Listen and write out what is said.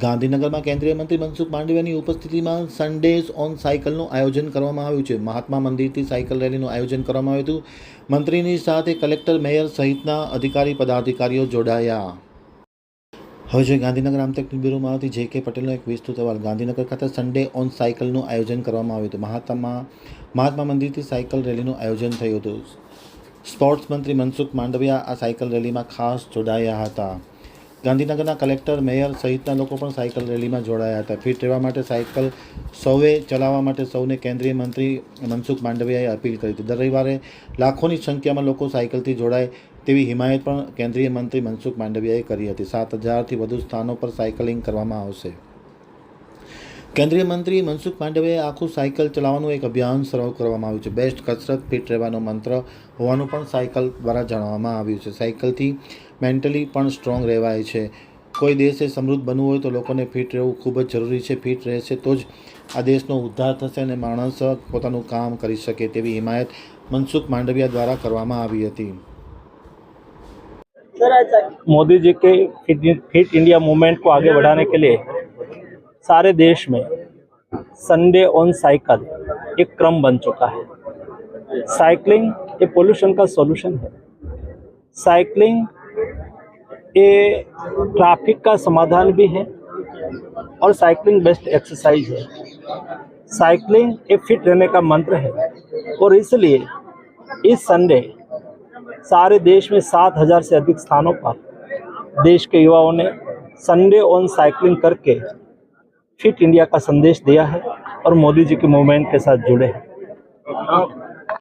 ગાંધીનગરમાં કેન્દ્રીય મંત્રી મનસુખ માંડવિયાની ઉપસ્થિતિમાં સન્ડેઝ ઓન સાયકલનું આયોજન કરવામાં આવ્યું છે. મહાત્મા મંદિરથી સાયકલ રેલીનું આયોજન કરવામાં આવ્યું હતું. મંત્રીની સાથે કલેક્ટર, મેયર સહિતના પદાધિકારીઓ જોડાયા. હવે જોઈએ ગાંધીનગર આમતક બ્યુરોમાંથી જે.કે. પટેલનો એક વિસ્તૃત અહેવાલ. ગાંધીનગર ખાતે સન્ડે ઓન સાયકલનું આયોજન કરવામાં આવ્યું હતું. મહાત્મા મંદિરથી સાયકલ રેલીનું આયોજન થયું હતું. સ્પોર્ટ્સ મંત્રી મનસુખ માંડવિયા આ સાયકલ રેલીમાં ખાસ જોડાયા હતા. ગાંધીનગરના કલેક્ટર, મેયર સહિતના લોકો પણ સાયકલ રેલીમાં જોડાયા હતા. ફિટ રહેવા માટે સાયકલ સૌએ ચલાવવા માટે સૌને કેન્દ્રીય મંત્રી મનસુખ માંડવિયાએ અપીલ કરી હતી. દર રવિવારે લાખોની સંખ્યામાં લોકો સાયકલથી જોડાય તેવી હિમાયત પણ કેન્દ્રીય મંત્રી મનસુખ માંડવિયાએ કરી હતી. 7,000થી વધુ સ્થાનો પર સાયકલિંગ કરવામાં આવશે. કેન્દ્રીય મંત્રી મનસુખ માંડવિયાએ આખું સાયકલ ચલાવવાનું એક અભિયાન શરૂ કરવામાં આવ્યું છે. બેસ્ટ કસરત ફિટ રહેવાનો મંત્ર હોવાનું પણ સાયકલ દ્વારા જણાવવામાં આવ્યું છે. સાયકલથી મેન્ટલી પણ સ્ટ્રોંગ રહેવાય છે. કોઈ દેશે સમૃદ્ધ બનવું હોય તો લોકોને ફિટ રહેવું ખૂબ જ જરૂરી છે. ફિટ રહેશે તો જ આ દેશનો ઉદ્ધાર થશે અને માણસ પોતાનું કામ કરી શકે તેવી હિમાયત મનસુખ માંડવિયા દ્વારા કરવામાં આવી હતી. मोदी जी के फिट इंडिया मूवमेंट को आगे बढ़ाने के लिए सारे देश में संडे ऑन साइकिल एक क्रम बन चुका है. साइकिलिंग ये पोल्यूशन का सॉल्यूशन है. साइकिलिंग ये ट्रैफिक का समाधान भी है और साइकिलिंग बेस्ट एक्सरसाइज है. साइकिलिंग ये फिट रहने का मंत्र है और इसलिए इस संडे सारे देश में 7,000 से अधिक स्थानों पर देश के युवाओं ने संडे ऑन साइकिलिंग करके फिट इंडिया का संदेश दिया है और मोदी जी के मूवमेंट के साथ जुड़े हैं.